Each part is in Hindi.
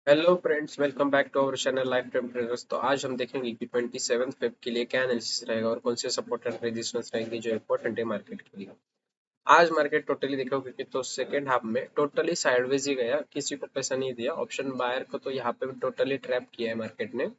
Hello friends, welcome back to our channel lifetime traders. तो आज हम देखेंगे कि 27 फेब के लिए क्या एनालिसिस रहेगा और कौन से सपोर्ट एंड रेजिस्टेंस रहेंगे जो इम्पोर्टेंट है मार्केट के लिए। आज मार्केट टोटली देखोगे कि तो सेकेंड हाफ में टोटली साइडवेज ही गया, किसी को पैसा नहीं दिया। ऑप्शन बायर को तो यहाँ पे टोटली ट्रैप किया है मार्केट ने।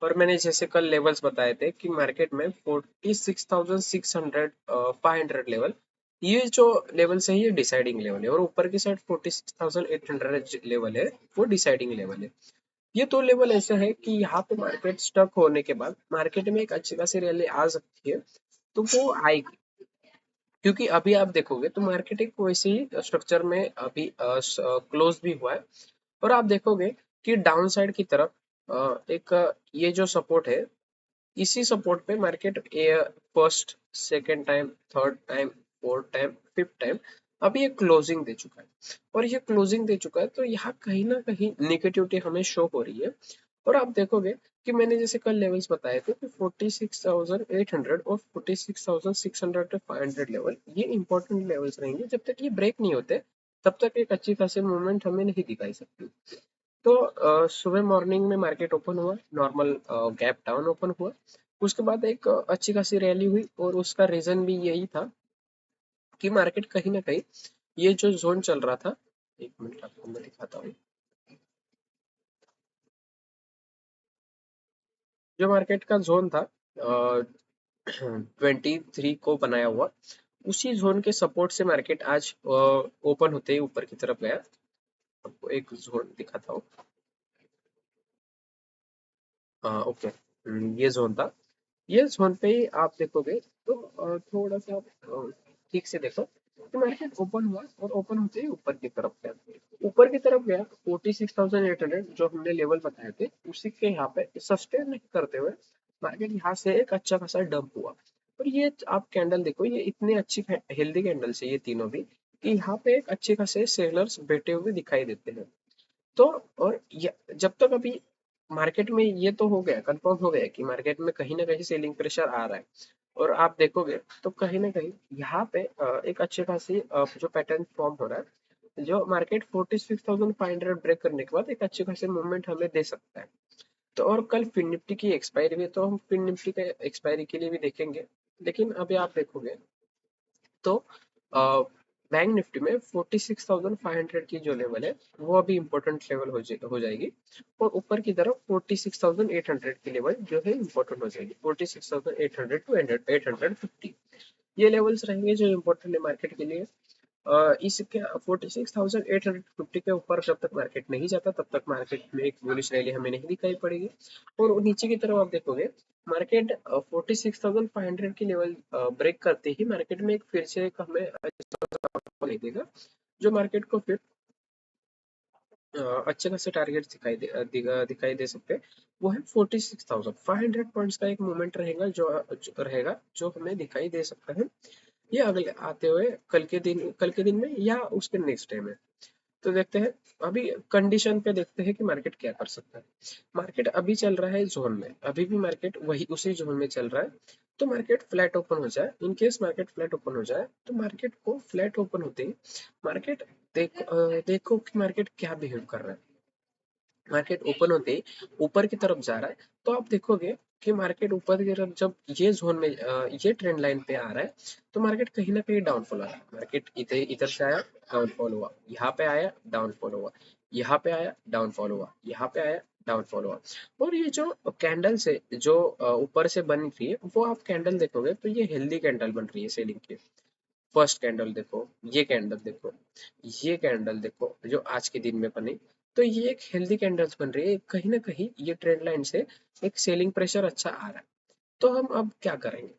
और मैंने जैसे कल लेवल्स बताए थे कि मार्केट में 46,600 500 लेवल, ये जो लेवल्स है ये डिसाइडिंग लेवल है, और ऊपर की साइड 46,800 लेवल है, वो डिसाइडिंग लेवल है। ये दो लेवल ऐसे है कि यहाँ पे मार्केट स्टक होने के बाद मार्केट में एक अच्छी खासी रैली आ सकती है, तो वो आएगी। क्योंकि अभी आप देखोगे तो मार्केट एक वैसे ही स्ट्रक्चर में अभी क्लोज भी हुआ है। और आप देखोगे कि डाउन साइड की तरफ एक ये जो सपोर्ट है, इसी सपोर्ट पे market first second time third time fourth time fifth time अभी ये क्लोजिंग दे चुका है। और ये क्लोजिंग दे चुका है तो यहाँ कहीं ना कहीं निगेटिविटी हमें शो हो रही है। और आप देखोगे कि मैंने जैसे कल लेवल्स बताए थे कि 46,800 और 46,600 टू 500 लेवल, ये इंपॉर्टेंट लेवल्स रहेंगे। जब तक ये ब्रेक नहीं होते तब तक एक अच्छी खासी मूवमेंट हमें नहीं दिखाई सकती। तो सुबह मॉर्निंग में मार्केट ओपन हुआ नॉर्मल, गैप डाउन ओपन हुआ। उसके बाद एक अच्छी खासी रैली हुई, और उसका रीजन भी यही था कि मार्केट कहीं ना कहीं ये जो जोन चल रहा था, एक मिनट आपको मैं दिखाता हूँ। जो मार्केट का जोन था 23 को बनाया हुआ, उसी जोन के सपोर्ट से मार्केट आज ओपन होते ही ऊपर की तरफ गया। आपको एक जोन दिखाता हूँ। ओके, ये जोन था। ये जोन पे ही आप देखोगे तो थोड़ा सा ठीक से देखो तो मार्केट ओपन हुआ, और ओपन होते ही ऊपर की तरफ गया। ऊपर की तरफ गया 46,800 जो हमने लेवल बताए थे, उसी के यहाँ पे सस्टेन नहीं करते हुए मार्केट यहाँ से एक अच्छा खासा डंप हुआ। और ये आप कैंडल देखो, ये इतने अच्छी हेल्दी कैंडल्स है ये तीनों भी, कि यहाँ पे एक अच्छे खासे सेलर्स बैठे हुए दिखाई देते हैं। तो और जब तक अभी मार्केट में ये तो हो गया, कंफर्म हो गया कि मार्केट में कहीं ना कहीं सेलिंग प्रेशर आ रहा है। और आप देखोगे तो कहीं ना कहीं यहाँ पे एक अच्छे खासी जो पैटर्न फॉर्म हो रहा है, जो मार्केट 46,500 ब्रेक करने के बाद एक अच्छे खासे मूवमेंट हमें दे सकता है। तो और कल फिन निफ्टी की एक्सपायरी भी है, तो हम फिन निफ्टी के एक्सपायरी के लिए भी देखेंगे। लेकिन अभी आप देखोगे तो बैंक निफ्टी में 46,500 की जो लेवल है, वो अभी इम्पोर्टेंट लेवल हो जाएगी। और ऊपर की तरफ 46,800 की लेवल जो है इम्पोर्टेंट हो जाएगी, 46,800 टू 850। ये लेवल्स रहेंगे जो इम्पोर्टेंट है मार्केट के लिए। इसके 46,850 के ऊपर जब तक मार्केट नहीं जाता तब तक मार्केट में एक बुलिश रैली हमें नहीं दिखाई पड़ेगी। और नीचे की तरफ आप देखोगे मार्केट 46,500 की लेवल ब्रेक करते ही मार्केट में एक फिर से एक हमें नहीं देगा, जो मार्केट को फिर अच्छे खासे टारगेट दिखाई दे सकते हैं। वो है 46,500 पॉइंट्स का एक मूवमेंट रहेगा, जो रहेगा जो हमें दिखाई दे सकता है। ये अगले आते हुए कल के दिन में या उसके नेक्स्ट डे में। तो देखते हैं, अभी कंडीशन पे देखते हैं कि मार्केट क्या कर सकता है। मार्केट अभी चल रहा है जोन में, अभी भी मार्केट वही उसी जोन में चल रहा है। तो मार्केट फ्लैट ओपन हो जाए, in case market flat open हो जाए तो मार्केट को फ्लैट ओपन होते ही मार्केट देखो कि मार्केट क्या बिहेव कर रहा है। मार्केट ओपन होते ही ऊपर की तरफ जा रहा है, तो आप देखोगे कि मार्केट ऊपर की तरफ जब ये जोन में ये ट्रेंड लाइन पे आ रहा है, तो मार्केट कहीं ना कहीं डाउनफॉल आ रहा है। मार्केट इधर इधर से आया, डाउनफॉल हुआ, यहाँ पे आया, डाउनफॉल हुआ, यहाँ पे आया, डाउनफॉल हुआ, यहाँ पे आया, डाउनफॉल हुआ। और ये जो कैंडल्स है जो ऊपर से बन रही है, वो आप कैंडल देखोगे तो ये हेल्दी कैंडल बन रही है सेलिंग की। फर्स्ट कैंडल देखो, ये कैंडल देखो, ये कैंडल देखो जो आज के दिन में बनी। तो ये एक हेल्दी कैंडल्स बन रही है, कहीं ना कहीं ये ट्रेंड लाइन से एक सेलिंग प्रेशर अच्छा आ रहा है। तो हम अब क्या करेंगे,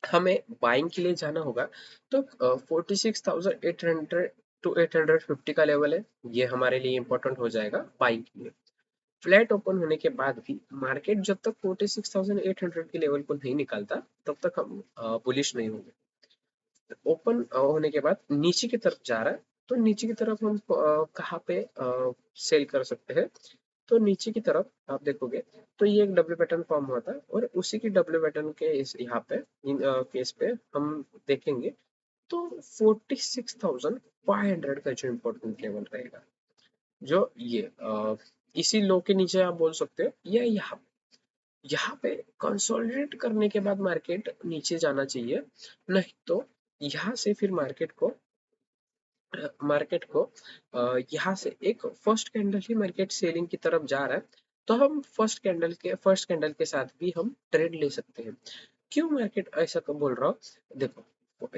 हमें बाइंग के लिए जाना होगा। तो 46,800 टू 850 का लेवल है, ये हमारे लिए इंपॉर्टेंट हो जाएगा बाइंग के लिए। फ्लैट ओपन होने के बाद भी मार्केट जब तक 46,800 के लेवल को नहीं निकालता तब तक हम बुलिश नहीं होंगे। ओपन होने के बाद नीचे की तरफ जा रहा है, तो नीचे की तरफ हम कहाँ पे सेल कर सकते हैं। तो नीचे की तरफ आप देखोगे तो ये एक डब्ल्यू पैटर्न फॉर्म हुआ था, और उसी की डब्ल्यू पैटर्न के इस यहाँ पे इन केस पे हम देखेंगे तो 46,500 का जो इम्पोर्टेंट लेवल रहेगा, जो ये इसी लो के नीचे आप बोल सकते हो, या यहाँ पे कंसोलिडेट करने के बाद मार्केट नीचे जाना चाहिए। नहीं तो यहाँ से फिर मार्केट को यहाँ से एक फर्स्ट कैंडल ही मार्केट सेलिंग की तरफ जा रहा है, तो हम फर्स्ट कैंडल के साथ भी हम ट्रेड ले सकते हैं। क्यों मार्केट ऐसा क्यों बोल रहा हूँ, देखो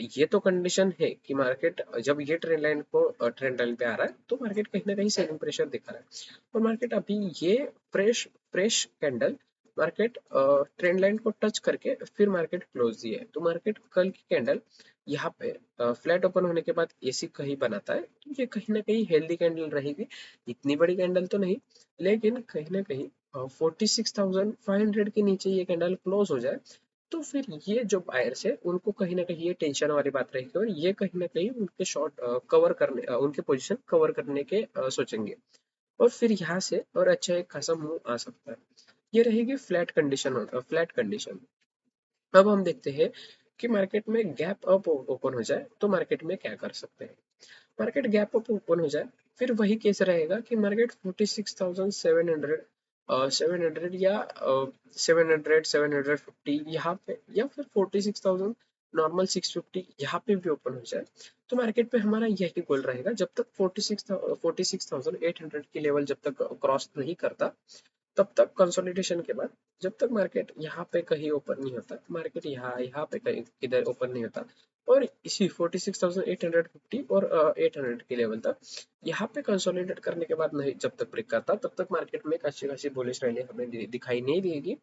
ये तो कंडीशन है कि मार्केट जब ये ट्रेंड लाइन पे आ रहा है तो मार्केट कहीं ना कहीं सेलिंग प्रेशर दिखा रहा है, और मार्केट अभी ये fresh fresh candle market trend line को टच करके फिर मार्केट क्लोज दिया है, तो मार्केट कल की कैंडल यहाँ पे फ्लैट ओपन होने के बाद एसी कहीं बनाता है, तो ये कहीं ना कहीं हेल्दी कैंडल रहेगी। इतनी बड़ी कैंडल तो नहीं, लेकिन कहीं ना कहीं 46,500 के नीचे ये कैंडल क्लोज हो जाए तो फिर ये जो बायर्स है उनको कहीं ना कहीं ये टेंशन वाली बात रहेगी, और ये कहीं ना कहीं उनके शॉर्ट कवर करने उनके पोजीशन कवर करने के सोचेंगे, और फिर यहाँ से और अच्छा एक खासा मूव आ सकता है। ये रहेगी फ्लैट कंडीशन। अब हम देखते हैं कि मार्केट में गैप अप ओपन हो जाए तो मार्केट में क्या कर सकते हैं। मार्केट गैप अप ओपन हो जाए, फिर वही केस रहेगा कि मार्केट 46,700 700 या 700 750 यहाँ पे, या फिर 46,000 नॉर्मल 650 यहाँ पे भी ओपन हो जाए, तो मार्केट पे हमारा यही गोल रहेगा जब तक 46,800 की लेवल जब तक क्रॉस नहीं करता, तब तक कंसोलिडेशन के बाद जब तक मार्केट यहाँ पे कहीं ओपन नहीं होता, मार्केट यहाँ यहाँ पे कहीं किधर ओपन नहीं होता, और इसी 46,850 और 800 के लेवल तक यहाँ पे कंसोलिडेट करने के बाद नहीं जब तक ब्रेक करता, तब तक मार्केट में एक अच्छी खासी बुलिश रैली हमें दिखाई नहीं देगी।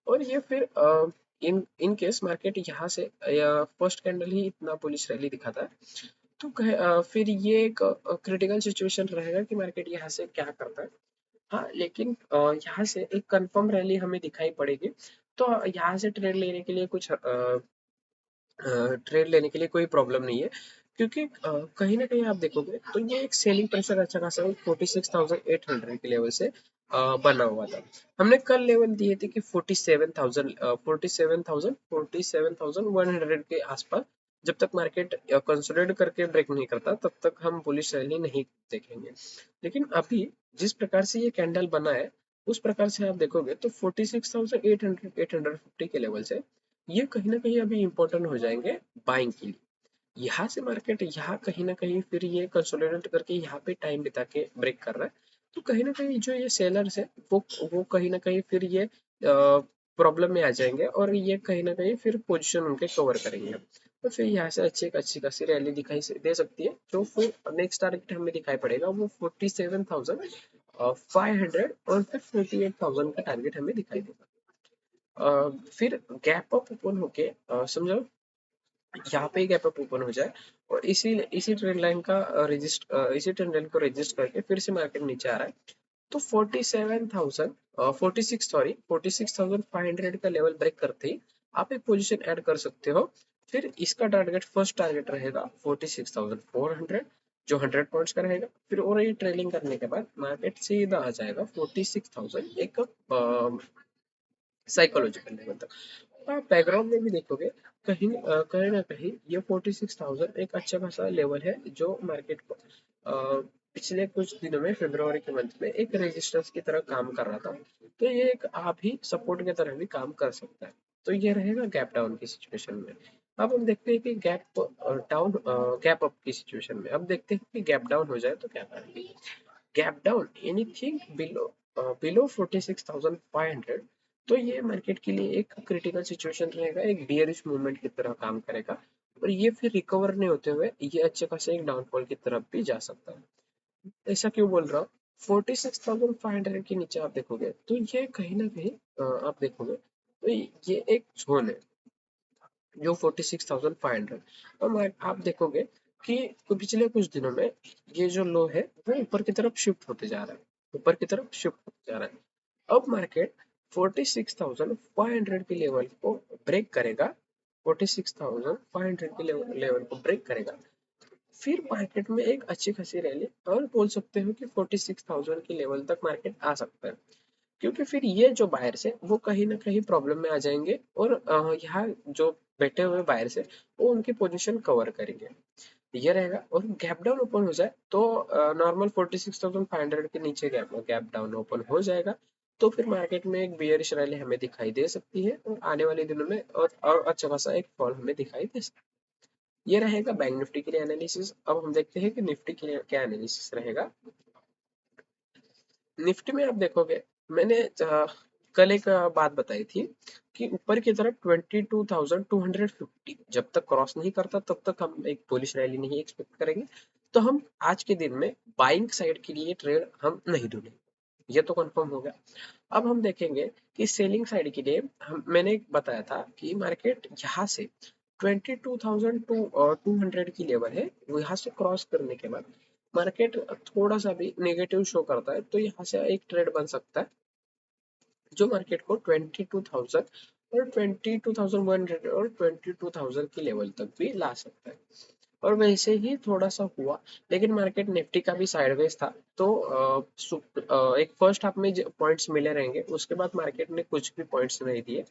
और ये फिर इन इन केस मार्केट यहाँ से फर्स्ट कैंडल ही इतना बुलिश रैली दिखाता है, तो फिर ये एक क्रिटिकल सिचुएशन रहेगा कि मार्केट यहाँ से क्या करता है। हाँ, लेकिन यहाँ से एक कंफर्म रैली हमें दिखाई पड़ेगी, तो यहाँ से ट्रेड लेने के लिए कोई प्रॉब्लम नहीं है, क्योंकि कहीं ना कहीं आप देखोगे तो ये एक सेलिंग प्रेशर अच्छा खासा 46,800 के लेवल से बना हुआ था। हमने कल लेवल दिए थे कि 47,100 के आसपास, जब तक मार्केट कंसोलिडेट करके ब्रेक नहीं करता तब तक हम बुलिश रैली नहीं देखेंगे। लेकिन अभी जिस प्रकार से ये कैंडल बना है उस प्रकार से आप देखोगे तो 46,800 850 के लेवल से ये कहीं ना कहीं अभी इम्पोर्टेंट हो जाएंगे बाइंग के लिए। यहाँ से मार्केट यहाँ कहीं ना कहीं फिर ये कंसोलिडेट करके यहाँ पे टाइम बिता के ब्रेक कर रहा है, तो कहीं ना कहीं जो ये सेलर्स है वो कहीं ना कहीं फिर ये प्रॉब्लम में आ जाएंगे, और ये कहीं ना कहीं फिर पोजीशन उनके कवर करेंगे, तो फिर यहाँ से अच्छी खासी रैली दिखाई दे सकती है, जो फिर नेक्स्ट टारगेट हमें दिखाई पड़ेगा वो 47,500 और फिर 48,000 का टारगेट हमें दिखाई देगा। फिर गैप अप ओपन होके समझो यहाँ पे गैप अप ओपन हो जाए, और इसी ट्रेंड लाइन का इसी ट्रेंड लाइन को रजिस्ट करके फिर से मार्केट नीचे आ रहा है, तो 46,500 का लेवल ब्रेक करते ही आप एक पोजीशन ऐड कर सकते हो। फिर इसका फर्स्ट टारगेट रहेगा 46,400, जो 100 पॉइंट्स का रहेगा, फिर और ये ट्रेलिंग करने के बाद मार्केट सीधा आ जाएगा 46,000 एक साइकोलॉजिकल लेवल तक। आप बैकग्राउंड में भी देखोगे कहीं ना कहीं ये 46,000 एक अच्छा खासा लेवल है, जो मार्केट को पिछले कुछ दिनों में फरवरी के मंथ में एक रेजिस्टेंस की तरह काम कर रहा था, तो ये एक आप ही सपोर्ट की तरह भी काम कर सकता है। तो ये रहेगा गैप डाउन की सिचुएशन में। अब हम देखते हैं कि गैप अप की सिचुएशन में अब देखते हैं कि गैप डाउन हो जाए तो क्या करेंगे। गैप डाउन एनीथिंग बिलो 46,500, तो ये मार्केट के लिए एक क्रिटिकल सिचुएशन रहेगा, एक बियरिश मूवमेंट की तरह काम करेगा, और ये फिर रिकवर नहीं होते हुए ये अच्छे खासे एक डाउनफॉल की तरफ भी जा सकता है। ऐसा क्यों बोल रहा हूँ, 46,500 के नीचे आप देखोगे तो ये कहीं ना कहीं आप देखोगे तो ये एक जोन है जो 46,500, और आप देखोगे कि पिछले कुछ दिनों में ये जो लो है वो ऊपर की तरफ शिफ्ट होते जा रहा है, ऊपर की तरफ शिफ्ट होते जा रहा है। अब मार्केट 46,500 के लेवल को ब्रेक करेगा, 46,500 के लेवल को ब्रेक करेगा, फिर मार्केट में एक अच्छी खासी रैली, और बोल सकते हो कि 46,000 के लेवल तक मार्केट आ सकता है, क्योंकि फिर ये जो बायर्स है वो कहीं ना कहीं प्रॉब्लम में आ जाएंगे, और यहाँ जो बैठे हुए बायर्स है वो उनकी पोजीशन कवर करेंगे। ये रहेगा। और गैप डाउन ओपन हो जाए तो नॉर्मल 46,500 के नीचे गैप गैप डाउन ओपन हो जाएगा, तो फिर मार्केट में एक बियरिश रैली हमें दिखाई दे सकती है और आने वाले दिनों में और अच्छा खासा एक फॉल हमें दिखाई दे सकता है। ये रहेगा बैंक निफ्टी के लिए एनालिसिस। अब हम देखते हैं कि निफ्टी के लिए क्या एनालिसिस रहेगा। निफ्टी में आप देखोगे, मैंने कल एक बात बताई थी कि ऊपर की तरफ 22,250 जब तक क्रॉस नहीं करता तब तक हम एक बुलिश रैली नहीं एक्सपेक्ट करेंगे। तो हम आज के दिन में बाइंग साइड के लिए ट्रेड हम नहीं ढूंढेंगे, ये तो कंफर्म हो गया। अब हम देखेंगे कि सेलिंग साइड के लिए मैंने बताया था कि मार्केट यहाँ से 22,200 की लेवल है, वो यहाँ से क्रॉस करने के बाद मार्केट थोड़ा सा भी नेगेटिव शो करता है तो यहाँ से एक ट्रेड बन सकता है जो मार्केट को 22,000 और 22,100 और 22,000 की लेवल तक भी ला सकता है। और वैसे ही थोड़ा सा हुआ, लेकिन मार्केट निफ्टी का भी साइडवेज था। तो एक फर्स्ट हाफ में पॉइंट्स मिले रहेंगे, उसके बाद मार्केट ने कुछ भी पॉइंट्स नहीं दिए।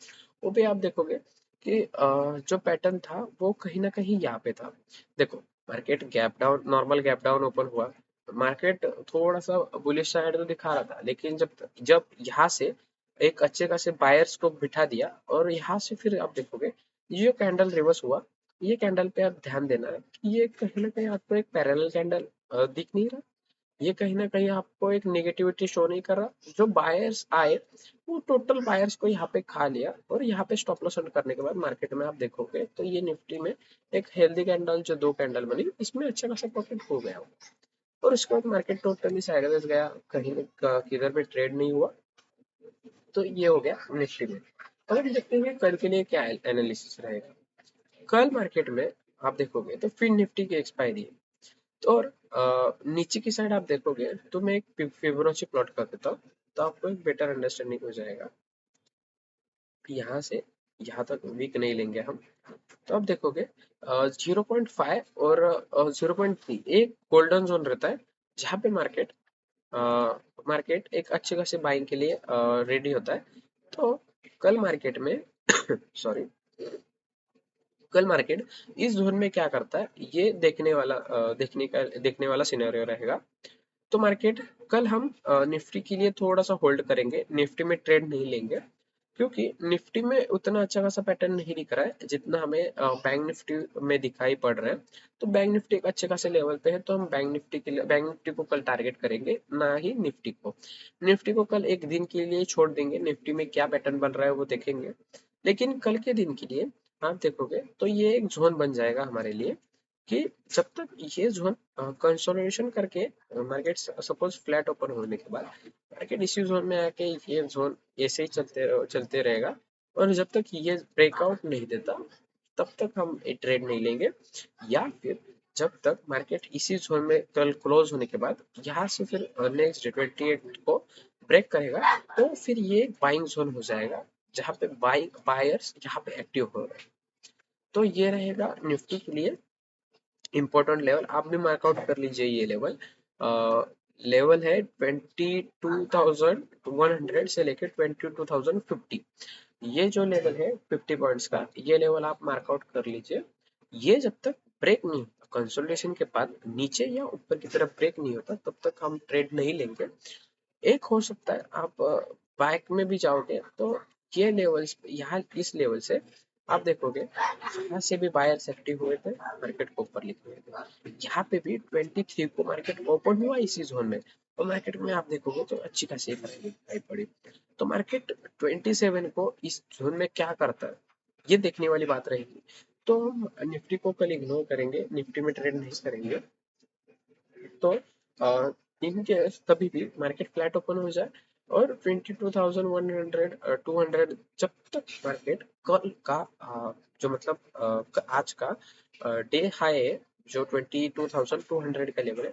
वो भी आप देखोगे कि जो पैटर्न था वो कहीं ना कहीं यहाँ पे था। देखो, market gap down, normal gap down open हुआ, मार्केट थोड़ा सा बुलिश साइड तो दिखा रहा था, लेकिन जब जब यहाँ से एक अच्छे खासे बायर्स को बिठा दिया और यहाँ से फिर आप देखोगे ये जो कैंडल रिवर्स हुआ, ये कैंडल पे आप ध्यान देना है कि ये कहीं ना कहीं आपको एक पैरेलल कैंडल दिख नहीं रहा। ये कहीं ना कहीं आपको एक नेगेटिविटी शो नहीं कर रहा। जो बायर्स आए वो टोटल बायर्स को यहाँ पे खा लिया और यहाँ पे स्टॉप लॉस करने के बाद मार्केट में आप देखोगे तो ये निफ्टी में एक हेल्दी कैंडल जो दो कैंडल बनी इसमें अच्छा खासा प्रॉफिट हो गया। और उसके बाद मार्केट टोटली साइडवेज गया, कहीं किधर पे ट्रेड नहीं हुआ। तो ये हो गया निफ्टी में। अब हम देखते हैं कल के लिए क्या एनालिसिस रहेगा। कल मार्केट में आप देखोगे तो फिर निफ्टी की एक्सपायरी है। तो और नीचे की साइड आप देखोगे तो मैं एक फिबोनाची प्लॉट कर देता हूँ, तो आपको एक बेटर अंडरस्टैंडिंग हो जाएगा कि यहाँ से यहाँ तक वीक नहीं लेंगे हम। तो आप देखोगे 0.5 और 0.3 एक गोल्डन जोन रहता है जहाँ पे मार्केट एक अच्छे खासे बाइंग के लिए रेडी होता है। तो कल मार्केट में सॉरी, कल मार्केट इस जोन में क्या करता है ये देखने वाला सिनेरियो रहेगा। तो मार्केट कल हम निफ्टी के लिए थोड़ा सा होल्ड करेंगे, निफ्टी में ट्रेड नहीं लेंगे क्योंकि निफ्टी में उतना अच्छा खासा पैटर्न नहीं दिख रहा है जितना हमें बैंक निफ्टी में दिखाई पड़ रहा है। तो बैंक निफ्टी एक अच्छे खासे लेवल पे है, तो हम बैंक निफ्टी को कल टारगेट करेंगे, ना ही निफ्टी को। निफ्टी को कल एक दिन के लिए छोड़ देंगे, निफ्टी में क्या पैटर्न बन रहा है वो देखेंगे। लेकिन कल के दिन के लिए आप देखोगे तो ये एक जोन बन जाएगा हमारे लिए कि जब तक ये जोन कंसोलिडेशन करके मार्केट सपोज फ्लैट ओपन होने के बाद मार्केट इसी जोन में आके ये जोन ऐसे ही चलते रहेगा। और जब तक ये ब्रेकआउट नहीं देता तब तक हम ये ट्रेड नहीं लेंगे। या फिर जब तक मार्केट इसी जोन में कल क्लोज होने के बाद यहाँ से फिर नेक्स्ट 28 को ब्रेक करेगा तो फिर ये बाइंग जोन हो जाएगा जहाँ पे बायर्स यहाँ पे एक्टिव हो रहे हैं। तो ये रहेगा निफ्टी के लिए इम्पोर्टेंट लेवल, आप भी मार्कआउट कर लीजिए। ये लेवल है 22,100 से लेकर 22,050। ये जो लेवल है 50 पॉइंट्स का, ये लेवल आप मार्कआउट कर लीजिए। ये जब तक ब्रेक नहीं होता, कंसोलिडेशन के बाद नीचे या ऊपर की तरफ ब्रेक नहीं होता तब तक हम ट्रेड नहीं लेंगे। एक हो सकता है आप बैक में भी जाओगे तो ये लेवल्स यहाँ इस लेवल से आप देखोगे यहाँ से भी बायर्स एक्टिव हुए थे, मार्केट को ऊपर लिखे हुए थे। यहाँ पे भी 23 को मार्केट ओपन हुआ इसी जोन में, और मार्केट में आप देखोगे तो अच्छी खासी रैली दिखाई पड़ी। तो मार्केट 27 को इस जोन में क्या करता है ये देखने वाली बात रहेगी। तो हम निफ्टी को कल इग्नोर करेंगे, निफ्टी में ट्रेड नहीं करेंगे। तो इन केस तभी भी मार्केट फ्लैट ओपन हो जाए और 22,100 200 जब तक मार्केट कल का जो मतलब आज का डे हाई है जो 22,200 का लेवल है,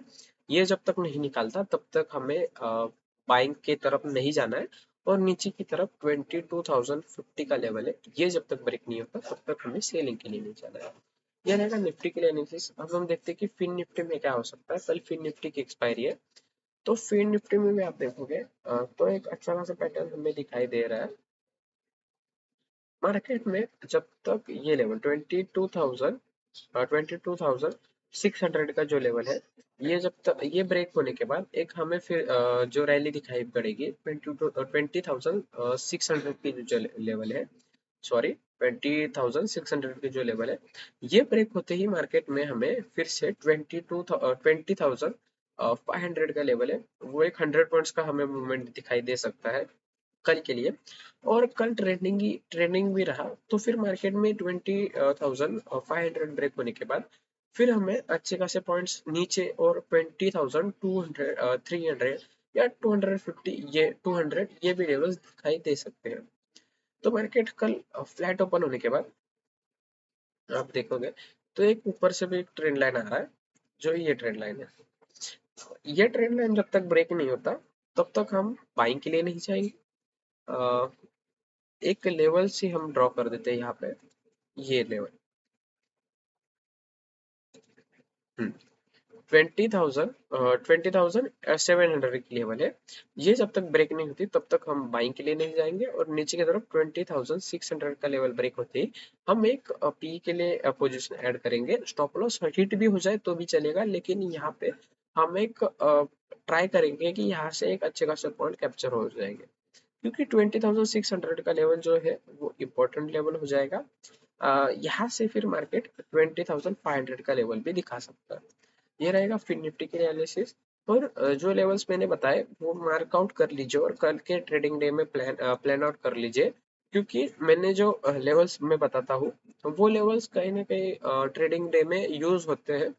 ये जब तक नहीं निकालता तब तक हमें बाइंग के तरफ नहीं जाना है। और नीचे की तरफ 22,050 का लेवल है, ये जब तक ब्रेक नहीं होता तब तक हमें सेलिंग के लिए नहीं जाना है। ये रहेगा निफ्टी के लिए एनालिसिस। अब हम देखते हैं कि फिन निफ्टी में क्या हो सकता है। कल फिन निफ्टी की एक्सपायरी है, तो फिन निफ्टी में भी आप देखोगे तो एक अच्छा खासा पैटर्न हमें दिखाई दे रहा है मार्केट में। जब तक ये लेवल 22,000 22,600 का जो लेवल है, ये जब तक ये ब्रेक होने के बाद एक हमें फिर जो रैली दिखाई पड़ेगी 20,600 की जो लेवल है, सॉरी 20,600 की जो लेवल है, ये ब्रेक होते ही मार्केट में हमें फिर से 20,500 का लेवल है, वो एक 100 पॉइंट्स का हमें मूवमेंट दिखाई दे सकता है कल के लिए। और कल ट्रेंडिंग भी रहा तो फिर मार्केट में 20,500 ब्रेक होने के बाद फिर हमें अच्छे खासे पॉइंट्स नीचे और 20,200 300 या 250 ये 200 ये भी लेवल्स दिखाई दे सकते हैं। तो मार्केट कल फ्लैट ओपन होने के बाद आप देखोगे तो एक ऊपर से भी एक ट्रेंड लाइन आ रहा है, जो ये ट्रेंड लाइन है। ये ट्रेंड लाइन जब तक ब्रेक नहीं होता तब तक हम बाइंग के लिए नहीं जाएंगे। अ, एक लेवल से हम ड्रॉ कर देते हैं यहाँ पे, ये लेवल 20,700 की लेवल है। ये जब तक ब्रेक नहीं होती तब तक हम बाइंग के लिए नहीं जाएंगे, और नीचे की तरफ 20,600 का लेवल ब्रेक होते ही हम एक पी के लिए पोजीशन ऐड करेंगे। स्टॉप लॉस हिट भी हो जाए तो भी चलेगा, लेकिन यहाँ पे हम एक ट्राई करेंगे कि यहाँ से एक अच्छे खासे पॉइंट कैप्चर हो जाएंगे, क्योंकि 20,600 का लेवल जो है वो इम्पोर्टेंट लेवल हो जाएगा। यहाँ से फिर मार्केट 20,500 का लेवल भी दिखा सकता है। ये रहेगा फिर निफ्टी के एनालिसिस। और जो लेवल्स मैंने बताए वो मार्कआउट कर लीजिए और कल के ट्रेडिंग डे में प्लान आउट कर लीजिए, क्योंकि मैंने जो लेवल्स मैं बताता हूँ वो लेवल्स कहीं ना कहीं ट्रेडिंग डे में यूज होते हैं,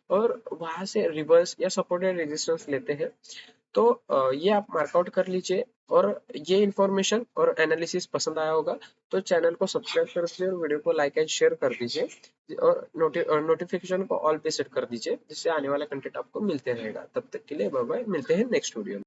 और वहां से रिवर्स या सपोर्ट या रेजिस्टेंस लेते हैं। तो ये आप मार्कआउट कर लीजिए। और ये इन्फॉर्मेशन और एनालिसिस पसंद आया होगा तो चैनल को सब्सक्राइब कर दीजिए और वीडियो को लाइक एंड शेयर कर दीजिए, और नोटिफिकेशन को ऑल पे सेट कर दीजिए, जिससे आने वाला कंटेंट आपको मिलते रहेगा। तब तक के लिए बाय बाय, मिलते हैं नेक्स्ट वीडियो में।